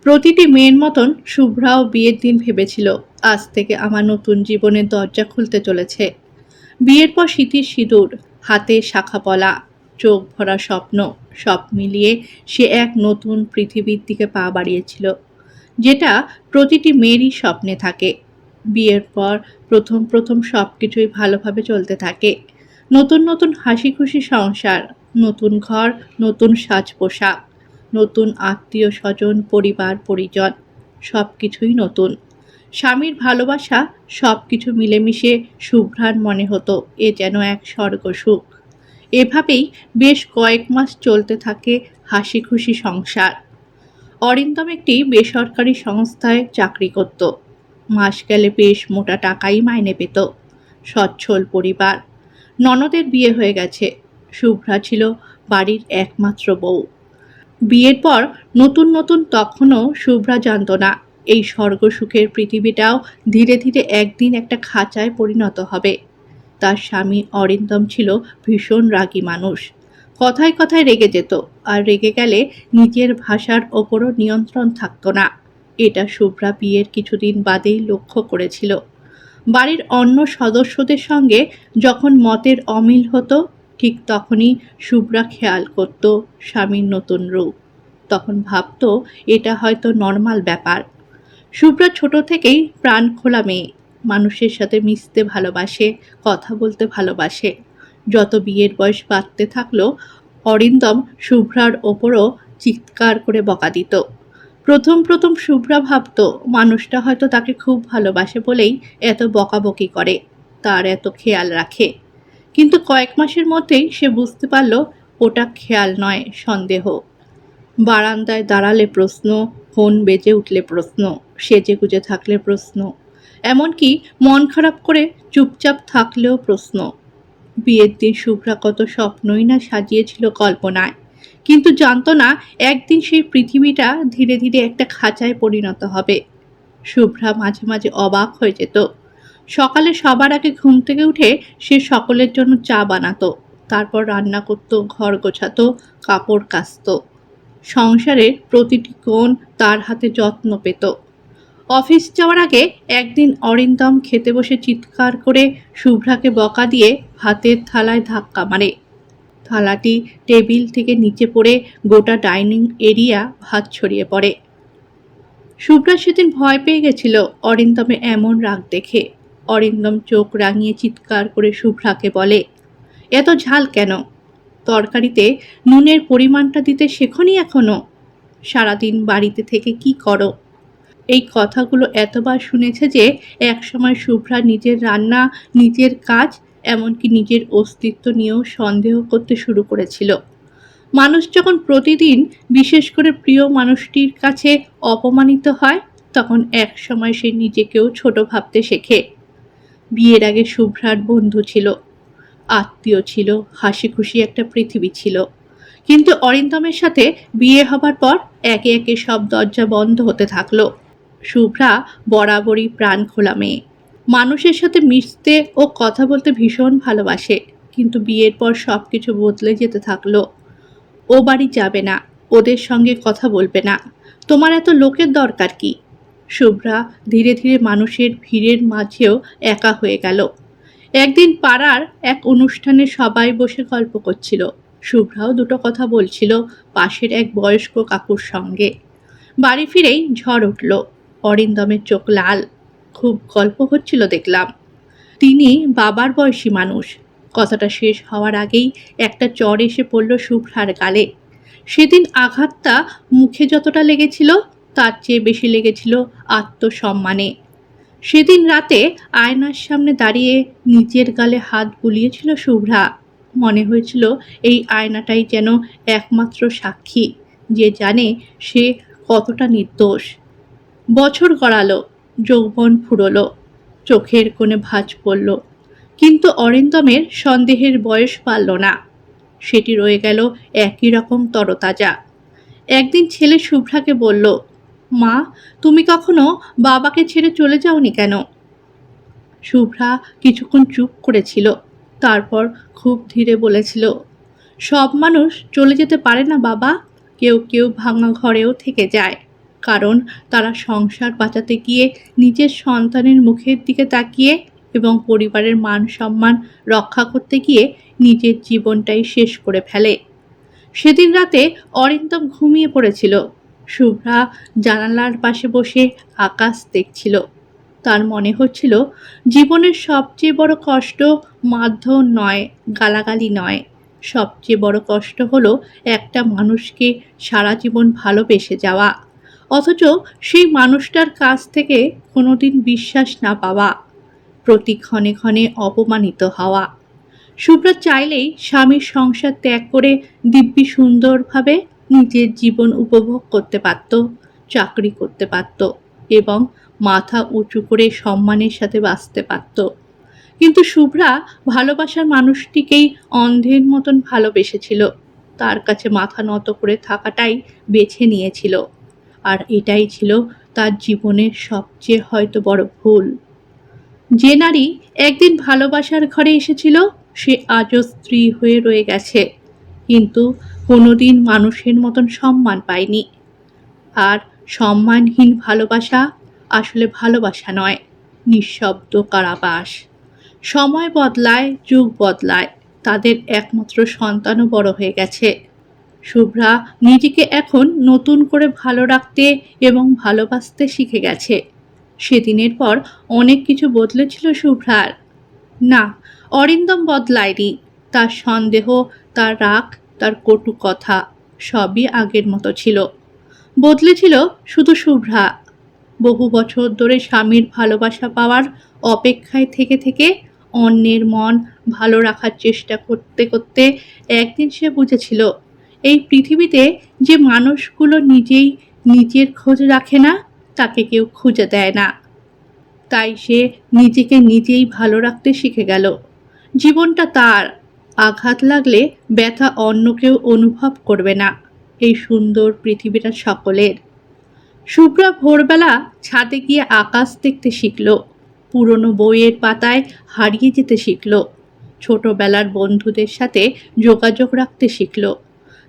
প্রতিটি মেয়ের মতন শুভ্রাও বিয়ের দিন ভেবেছিল, আজ থেকে আমার নতুন জীবনের দরজা খুলতে চলেছে। বিয়ের পর স্মৃতির সিঁদুর, হাতে শাঁখাপলা, চোখ ভরা স্বপ্ন, সব মিলিয়ে সে এক নতুন পৃথিবীর দিকে পা বাড়িয়েছিল, যেটা প্রতিটি মেয়েরই স্বপ্নে থাকে। বিয়ের পর প্রথম প্রথম সব কিছুই ভালোভাবে চলতে থাকে। নতুন নতুন হাসি খুশি সংসার, নতুন ঘর, নতুন সাজ পোশাক, নতুন আত্মীয় স্বজন, পরিবার পরিজন, সব কিছুই নতুন। স্বামীর ভালোবাসা, সব কিছু মিলেমিশে শুভ্রার মনে হতো এ যেন এক স্বর্গসুখ। এভাবেই বেশ কয়েক মাস চলতে থাকে হাসি খুশি সংসার। অরিন্দম একটি বেসরকারি সংস্থায় চাকরি করত। মাস গেলে বেশ মোটা টাকাই মাইনে পেত। সচ্ছল পরিবার, ননদের বিয়ে হয়ে গেছে। শুভ্রা ছিল বাড়ির একমাত্র বউ। বিয়ের পর নতুন নতুন তখনও শুভ্রা জানত না এই স্বর্গসুখের পৃথিবীটাও ধীরে ধীরে একদিন একটা খাঁচায় পরিণত হবে। তার স্বামী অরিন্দম ছিল ভীষণ রাগী মানুষ। কথায় কথায় রেগে যেত, আর রেগে গেলে নিজের ভাষার ওপরও নিয়ন্ত্রণ থাকতো না। এটা শুভ্রা বিয়ের কিছুদিন বাদেই লক্ষ্য করেছিল। বাড়ির অন্য সদস্যদের সঙ্গে যখন মতের অমিল হতো, ঠিক তখনই শুভ্রা খেয়াল করত স্বামীর নতুন রূপ। তখন ভাবত এটা হয়তো নর্মাল ব্যাপার। শুভ্রা ছোট থেকেই প্রাণ খোলা মেয়ে, মানুষের সাথে মিশতে ভালোবাসে, কথা বলতে ভালোবাসে। যত বিয়ের বয়স বাড়তে থাকলো, অরিন্দম শুভ্রার ওপরও চিৎকার করে বকা দিত। প্রথম প্রথম শুভ্রা ভাবত মানুষটা হয়তো তাকে খুব ভালোবাসে বলেই এত বকাবকি করে, তার এত খেয়াল রাখে। কিন্তু কয়েক মাসের মধ্যেই সে বুঝতে পারল ওটা খেয়াল নয়, সন্দেহ। বারান্দায় দাঁড়ালে প্রশ্ন, ফোন বেজে উঠলে প্রশ্ন, সেজেগুজে থাকলে প্রশ্ন, এমনকি মন খারাপ করে চুপচাপ থাকলেও প্রশ্ন। বিয়ের দিন শুভ্রা কত স্বপ্নই না সাজিয়েছিল কল্পনায়, কিন্তু জানতো না একদিন সেই পৃথিবীটা ধীরে ধীরে একটা খাঁচায় পরিণত হবে। শুভ্রা মাঝে মাঝে অবাক হয়ে যেত। সকালে সবার আগে ঘুম থেকে উঠে সে সকলের জন্য চা বানাতো, তারপর রান্না করত, ঘর গোছাতো, কাপড় কাচতো। সংসারের প্রতিটি কোণ তার হাতে যত্ন পেত। অফিস যাওয়ার আগে একদিন অরিন্দম খেতে বসে চিৎকার করে শুভ্রাকে বকা দিয়ে হাতের থালায় ধাক্কা মারে। থালাটি টেবিল থেকে নিচে পড়ে গোটা ডাইনিং এরিয়া ভাত ছড়িয়ে পড়ে। শুভ্রা সেদিন ভয় পেয়ে গেছিল অরিন্দমে এমন রাগ দেখে। অরিন্দম চোখ রাঙিয়ে চিৎকার করে শুভ্রাকে বলে, এত ঝাল কেন? তরকারিতে নুনের পরিমাণটা দিতে শেখনি এখনো? সারাদিন বাড়িতে থেকে কি করো? এই কথাগুলো এতবার শুনেছে যে একসময় শুভ্রা নিজের রান্না, নিজের কাজ, এমনকি নিজের অস্তিত্ব নিয়েও সন্দেহ করতে শুরু করেছিল। মানুষ যখন প্রতিদিন, বিশেষ করে প্রিয় মানুষটির কাছে অপমানিত হয়, তখন একসময় সে নিজেকেও ছোট ভাবতে শেখে। বিয়ের আগে শুভ্রার বন্ধু ছিল, আত্মীয় ছিল, হাসি খুশি একটা পৃথিবী ছিল। কিন্তু অরিন্দমের সাথে বিয়ে হবার পর একে একে সব দরজা বন্ধ হতে থাকলো। শুভ্রা বরাবরই প্রাণ খোলা মেয়ে, মানুষের সাথে মিশতে ও কথা বলতে ভীষণ ভালোবাসে। কিন্তু বিয়ের পর সব কিছু বদলে যেতে থাকলো। ও বাড়ি যাবে না, ওদের সঙ্গে কথা বলবে না। তোমার এত লোকের দরকার কি? শুভ্রা ধীরে ধীরে মানুষের ভিড়ের মাঝেও একা হয়ে গেল। একদিন পাড়ার এক অনুষ্ঠানে সবাই বসে গল্প করছিল। শুভ্রাও দুটো কথা বলছিল পাশের এক বয়স্ক কাকুর সঙ্গে। বাড়ি ফিরেই ঝড় উঠল। অরিন্দমের চোখ লাল। খুব গল্প হচ্ছিল দেখলাম। তিনি বাবার বয়সী মানুষ। কথাটা শেষ হওয়ার আগেই একটা চড় এসে পড়ল শুভ্রার গালে। সেদিন আঘাতটা মুখে যতটা লেগেছিল, তার চেয়ে বেশি লেগেছিল আত্মসম্মানে। সেদিন রাতে আয়নার সামনে দাঁড়িয়ে নিজের গালে হাত বুলিয়েছিল শুভ্রা। মনে হয়েছিল এই আয়নাটাই যেন একমাত্র সাক্ষী, যে জানে সে কতটা নির্দোষ। বছর গড়ালো, যৌবন ফুরলো, চোখের কোণে ভাঁজ পড়ল, কিন্তু অরিন্দমের সন্দেহের বয়স বাড়ল না। সেটি রয়ে গেল একই রকম তরতাজা। একদিন ছেলে শুভ্রাকে বলল, মা, তুমি কখনো বাবাকে ছেড়ে চলে যাওনি কেন? শুভ্রা কিছুক্ষণ চুপ করেছিল, তারপর খুব ধীরে বলেছিল, সব মানুষ চলে যেতে পারে না বাবা, কেউ কেউ ভাঙা ঘরেও থেকে যায়, কারণ তারা সংসার বাঁচাতে গিয়ে নিজের সন্তানের মুখের দিকে তাকিয়ে এবং পরিবারের মান সম্মান রক্ষা করতে গিয়ে নিজের জীবনটাই শেষ করে ফেলে। সেদিন রাতে অরিন্দম ঘুমিয়ে পড়েছিল। শুভ্রা জানালার পাশে বসে আকাশ দেখছিল। তার মনে হচ্ছিল জীবনের সবচেয়ে বড় কষ্ট মারধর নয়, গালাগালি নয়, সবচেয়ে বড় কষ্ট হলো একটা মানুষকে সারা জীবন ভালোবেসে যাওয়া, অথচ সেই মানুষটার কাছ থেকে কোনোদিন বিশ্বাস না পাওয়া, প্রতি ক্ষণে ক্ষণে অপমানিত হওয়া। শুভ্রা চাইলেই স্বামীর সংসার ত্যাগ করে দিব্যি সুন্দরভাবে নিজের জীবন উপভোগ করতে পারত, চাকরি করতে পারত এবং মাথা উঁচু করে সম্মানের সাথে বাঁচতে পারত। কিন্তু শুভ্রা ভালোবাসার মানুষটিকেই অন্ধের মতন ভালোবেসেছিল। তার কাছে মাথা নত করে থাকাটাই বেছে নিয়েছিল। আর এটাই ছিল তার জীবনের সবচেয়ে হয়তো বড় ভুল। যে নারী একদিন ভালোবাসার ঘরে এসেছিল সে আজও স্ত্রী হয়ে রয়ে গেছে, কিন্তু কোনোদিন মানুষের মতন সম্মান পায়নি। আর সম্মানহীন ভালোবাসা আসলে ভালোবাসা নয়, নিঃশব্দ কারাবাস। সময় বদলায়, যুগ বদলায়, তাদের একমাত্র সন্তানও বড় হয়ে গেছে। শুভ্রা নিজেকে এখন নতুন করে ভালো রাখতে এবং ভালোবাসতে শিখে গেছে। সেদিনের পর অনেক কিছু বদলেছিল শুভ্রার। না, অরিন্দম বদলায়নি। তার সন্দেহ, তার রাগ, তার কটু কথা সবই আগের মতো ছিল। বদলেছিল শুধু শুভ্রা। বহু বছর ধরে স্বামীর ভালোবাসা পাওয়ার অপেক্ষায় থেকে থেকে অন্যের মন ভালো রাখার চেষ্টা করতে করতে একদিন সে বুঝেছিল এই পৃথিবীতে যে মানুষগুলো নিজেই নিজের খোঁজ রাখে না তাকে কেউ খুঁজে দেয় না। তাই সে নিজেকে নিজেই ভালো রাখতে শিখে গেল। জীবনটা তার, আঘাত লাগলে ব্যথা অন্য কেউ অনুভব করবে না, এই সুন্দর পৃথিবীটা সকলের। শুভ্রা ভোরবেলা ছাদে গিয়ে আকাশ দেখতে শিখল, পুরনো বইয়ের পাতায় হারিয়ে যেতে শিখল, ছোটবেলার বন্ধুদের সাথে যোগাযোগ রাখতে শিখল,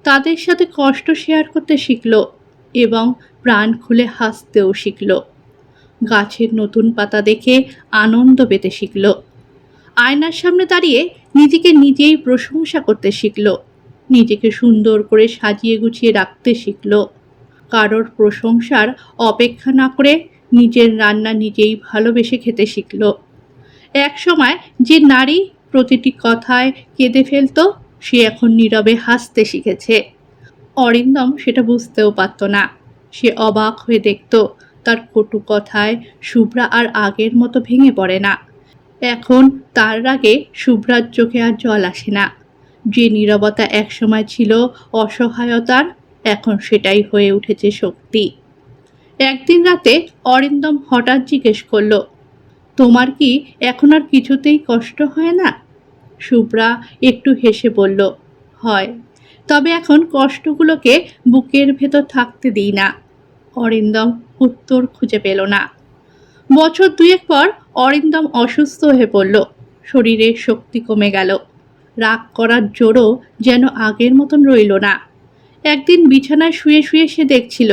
তাদের সাথে কষ্ট শেয়ার করতে শিখল এবং প্রাণ খুলে হাসতেও শিখল। গাছের নতুন পাতা দেখে আনন্দ পেতে শিখল। আয়নার সামনে দাঁড়িয়ে নিজেকে নিজেই প্রশংসা করতে শিখল, নিজেকে সুন্দর করে সাজিয়ে গুছিয়ে রাখতে শিখল। কারোর প্রশংসার অপেক্ষা না করে নিজের রান্না নিজেই ভালোবেসে খেতে শিখল। এক সময় যে নারী প্রতিটি কথায় কেঁদে ফেলত সে এখন নীরবে হাসতে শিখেছে। অরিন্দম সেটা বুঝতেও পারত না। সে অবাক হয়ে দেখত তার কটু কথায় শুভ্রা আর আগের মতো ভেঙে পড়ে না। এখন তার রাগে শুভ্রার চোখে আর জল আসে না। যে নীরবতা একসময় ছিল অসহায়তার, এখন সেটাই হয়ে উঠেছে শক্তি। একদিন রাতে অরিন্দম হঠাৎ জিজ্ঞেস করল, তোমার কি এখন আর কিছুতেই কষ্ট হয় না? শুভ্রা একটু হেসে বলল, হয়, তবে এখন কষ্টগুলোকে বুকের ভেতর থাকতে দিই না। অরিন্দম উত্তর খুঁজে পেল না। বছর দুয়েক পর অরিন্দম অসুস্থ হয়ে পড়ল। শরীরের শক্তি কমে গেল, রাগ করার জোরও যেন আগের মতন রইল না। একদিন বিছানায় শুয়ে শুয়ে সে দেখছিল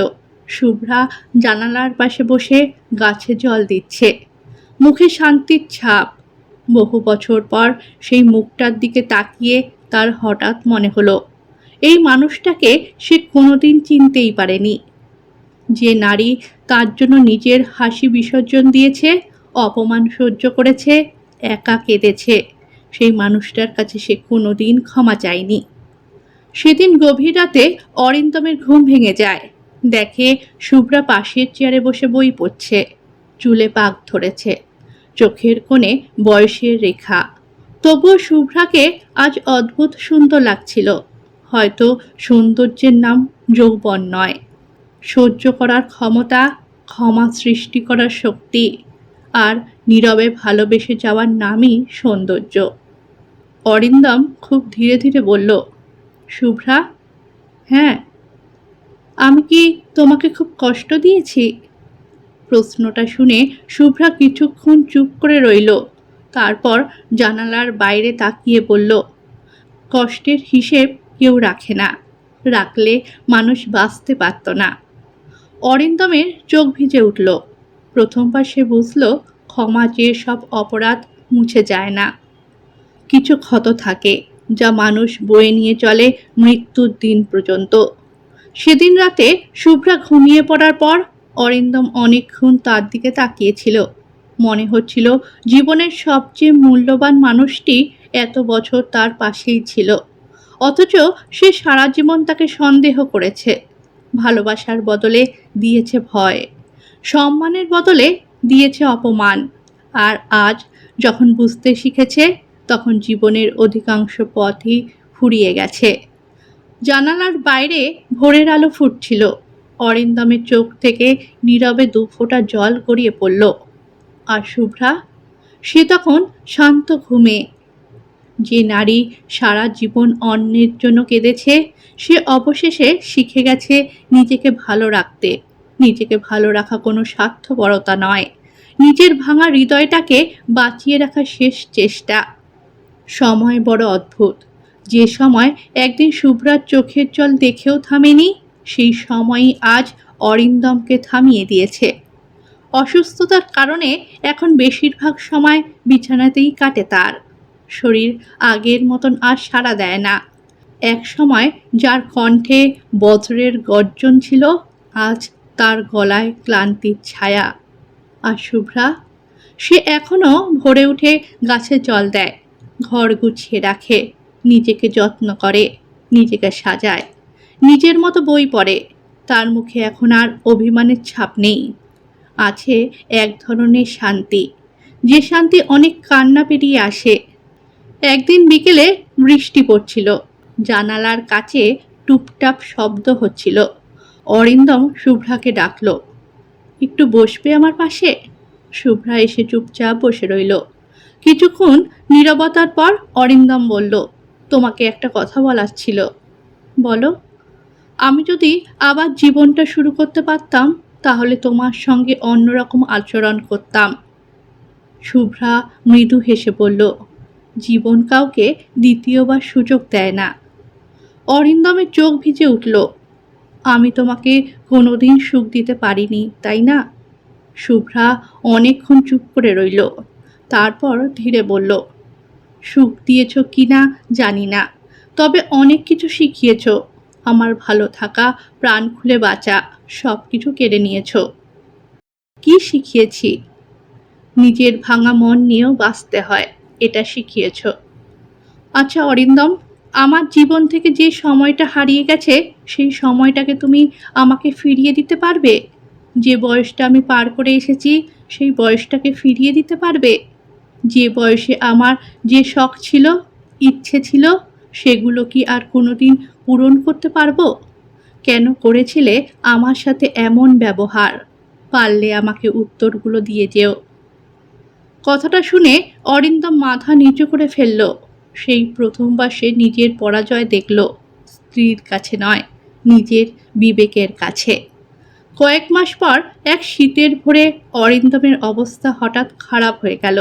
শুভ্রা জানালার পাশে বসে গাছে জল দিচ্ছে, মুখে শান্তির ছাপ। বহু বছর পর সেই মুখটার দিকে তাকিয়ে তার হঠাৎ মনে হলো এই মানুষটাকে সে কোনোদিন চিনতেই পারেনি। যে নারী তার জন্য নিজের হাসি বিসর্জন দিয়েছে, অপমান সহ্য করেছে, একা কেঁদেছে, সেই মানুষটার কাছে সে কোনোদিন ক্ষমা চায়নি। সেদিন গভীর রাতে অরিন্দমের ঘুম ভেঙে যায়। দেখে শুভ্রা পাশের চেয়ারে বসে বই পড়ছে, চুলে পাক ধরেছে, চোখের কোণে বয়সের রেখা। তবুও শুভ্রাকে আজ অদ্ভুত সুন্দর লাগছিল। হয়তো সৌন্দর্যের নাম যৌবন নয়, সহ্য করার ক্ষমতা, ক্ষমা সৃষ্টি করার শক্তি আর নীরবে ভালোবেসে যাওয়ার নামই সৌন্দর্য। অরিন্দম খুব ধীরে ধীরে বলল, শুভ্রা, হ্যাঁ, আমি কি তোমাকে খুব কষ্ট দিয়েছি? প্রশ্নটা শুনে শুভ্রা কিছুক্ষণ চুপ করে রইল। তারপর জানালার বাইরে তাকিয়ে বলল, কষ্টের হিসেব কেউ রাখে না, রাখলে মানুষ বাঁচতে পারত না। অরিন্দমের চোখ ভিজে উঠল। প্রথমবার সে বুঝল ক্ষমা চেয়ে সব অপরাধ মুছে যায় না। কিছু ক্ষত থাকে যা মানুষ বয়ে নিয়ে চলে মৃত্যুর দিন পর্যন্ত। সেদিন রাতে শুভ্রা ঘুমিয়ে পড়ার পর অরিন্দম অনেকক্ষণ তার দিকে তাকিয়েছিল। মনে হচ্ছিল জীবনের সবচেয়ে মূল্যবান মানুষটি এত বছর তার পাশেই ছিল, অথচ সে সারা জীবন তাকে সন্দেহ করেছে। ভালোবাসার বদলে দিয়েছে ভয়, সম্মানের বদলে দিয়েছে অপমান। আর আজ যখন বুঝতে শিখেছে, তখন জীবনের অধিকাংশ পথই ফুরিয়ে গেছে। জানালার বাইরে ভোরের আলো ফুটছিল। অরিন্দমের চোখ থেকে নীরবে দু ফোঁটা জল গড়িয়ে পড়ল। আর শুভ্রা, সে তখন শান্ত ঘুমে। যে নারী সারা জীবন অন্যের জন্য কেঁদেছে, সে অবশেষে শিখে গেছে নিজেকে ভালো রাখতে। নিজেকে ভালো রাখা কোনো স্বার্থপরতা নয়, নিজের ভাঙা হৃদয়টাকে বাঁচিয়ে রাখার শেষ চেষ্টা। সময় বড় অদ্ভুত। যে সময় একদিন শুভ্রার চোখের জল দেখেও থামেনি, সেই সময়ই আজ অরিন্দমকে থামিয়ে দিয়েছে। অসুস্থতার কারণে এখন বেশিরভাগ সময় বিছানাতেই কাটে তার। শরীর আগের মতন আর সাড়া দেয় না। এক সময় যার কণ্ঠে বজ্রের গর্জন ছিল, আজ তার গলায় ক্লান্তির ছায়া। আর শুভ্রা, সে এখনো ভোরে উঠে গাছে জল দেয়, ঘর গুছিয়ে রাখে, নিজেকে যত্ন করে, নিজেকে সাজায়, নিজের মতো বই পড়ে। তার মুখে এখন আর অভিমানের ছাপ নেই, আছে এক ধরনের শান্তি, যে শান্তি অনেক কান্না পেরিয়ে আসে। একদিন বিকেলে বৃষ্টি পড়ছিল, জানালার কাছে টুপটাপ শব্দ হচ্ছিল। অরিন্দম শুভ্রাকে ডাকল, একটু বসবে আমার পাশে? শুভ্রা এসে চুপচাপ বসে রইল। কিছুক্ষণ নীরবতার পর অরিন্দম বলল, তোমাকে একটা কথা বলার ছিল। বলো। আমি যদি আবার জীবনটা শুরু করতে পারতাম, তাহলে তোমার সঙ্গে অন্যরকম আচরণ করতাম। শুভ্রা মৃদু হেসে বলল, জীবন কাউকে দ্বিতীয়বার সুযোগ দেয় না। অরিন্দমের চোখ ভিজে উঠল। আমি তোমাকে কোনোদিন সুখ দিতে পারিনি, তাই না? শুভ্রা অনেকক্ষণ চুপ করে রইল। তারপর ধীরে বলল, সুখ দিয়েছ কি না জানি না, তবে অনেক কিছু শিখিয়েছ। আমার ভালো থাকা, প্রাণ খুলে বাঁচা, সব কিছু কেড়ে নিয়েছ। কি শিখিয়েছি? নিজের ভাঙা মন নিয়েও বাঁচতে হয়, এটা শিখিয়েছ। আচ্ছা অরিন্দম, আমার জীবন থেকে যে সময়টা হারিয়ে গেছে, সেই সময়টাকে তুমি আমাকে ফিরিয়ে দিতে পারবে? যে বয়সটা আমি পার করে এসেছি, সেই বয়সটাকে ফিরিয়ে দিতে পারবে? যে বয়সে আমার যে শখ ছিল, ইচ্ছে ছিল, সেগুলো কি আর কোনোদিন পূরণ করতে পারবো? কেন করেছিলে আমার সাথে এমন ব্যবহার? পারলে আমাকে উত্তরগুলো দিয়ে যেও। কথাটা শুনে অরিন্দম মাথা নিচু করে ফেলল। সেই প্রথমবার সে নিজের পরাজয় দেখল, স্ত্রীর কাছে নয়, নিজের বিবেকের কাছে। কয়েক মাস পর এক শীতের ভোরে অরিন্দমের অবস্থা হঠাৎ খারাপ হয়ে গেল।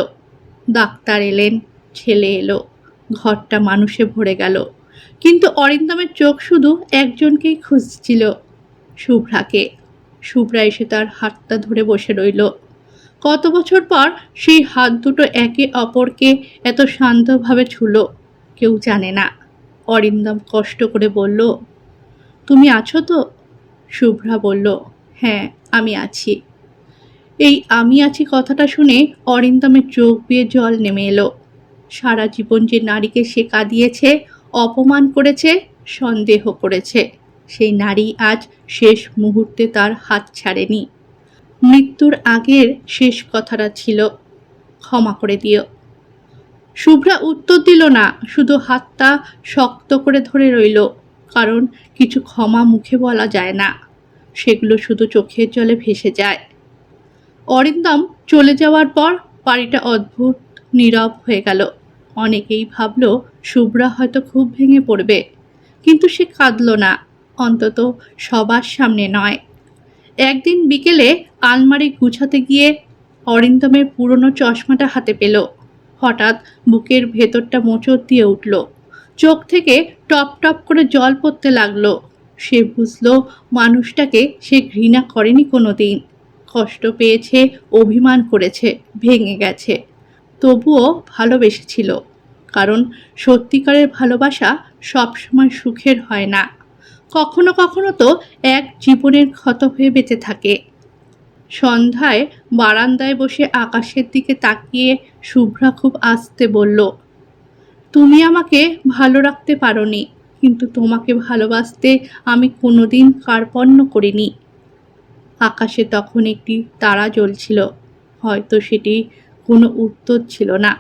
ডাক্তার এলেন, ছেলে এলো, ঘরটা মানুষে ভরে গেল। কিন্তু অরিন্দমের চোখ শুধু একজনকেই খুঁজছিল, শুভ্রাকে। শুভ্রা এসে তার হাতটা ধরে বসে রইল। কত বছর পর সেই হাত দুটো একে অপরকে এত শান্তভাবে ছুলো, কেউ জানে না। অরিন্দম কষ্ট করে বলল, তুমি আছো তো? শুভ্রা বলল, হ্যাঁ আমি আছি। এই আমি আছি কথাটা শুনে অরিন্দমের চোখ বেয়ে জল নেমে এলো। সারা জীবন যে নারীকে সে কাঁদিয়েছে, অপমান করেছে, সন্দেহ করেছে, সেই নারী আজ শেষ মুহূর্তে তার হাত ছাড়েনি। মৃত্যুর আগের শেষ কথাটা ছিল, ক্ষমা করে দিও। শুভ্রা উত্তর দিল না, শুধু হাতটা শক্ত করে ধরে রইল। কারণ কিছু ক্ষমা মুখে বলা যায় না, সেগুলো শুধু চোখের জলে ভেসে যায়। অরিন্দম চলে যাওয়ার পর বাড়িটা অদ্ভুত নীরব হয়ে গেল। অনেকেই ভাবল শুভ্রা হয়তো খুব ভেঙে পড়বে, কিন্তু সে কাঁদল না, অন্তত সবার সামনে নয়। একদিন বিকেলে আলমারি গুছাতে গিয়ে অরিন্দমের পুরনো চশমাটা হাতে পেল। হঠাৎ বুকের ভেতরটা মোচড় দিয়ে উঠল, চোখ থেকে টপ টপ করে জল পড়তে লাগলো। সে বুঝল মানুষটাকে সে ঘৃণা করেনি কোনো দিন। কষ্ট পেয়েছে, অভিমান করেছে, ভেঙে গেছে, তবুও ভালোবেসেছিল। কারণ সত্যিকারের ভালোবাসা সবসময় সুখের হয় না, কখনো কখনো তো এক জীবনের ক্ষত হয়ে বেঁচে থাকে। সন্ধ্যায় বারান্দায় বসে আকাশের দিকে তাকিয়ে শুভ্রা খুব আস্তে বলল, তুমি আমাকে ভালো রাখতে পারোনি, কিন্তু তোমাকে ভালোবাসতে আমি কোনোদিন কার্পণ্য করিনি। আকাশে তখন একটি তারা জ্বলছিল, হয়তো সেটি কোনো উত্তর ছিল না,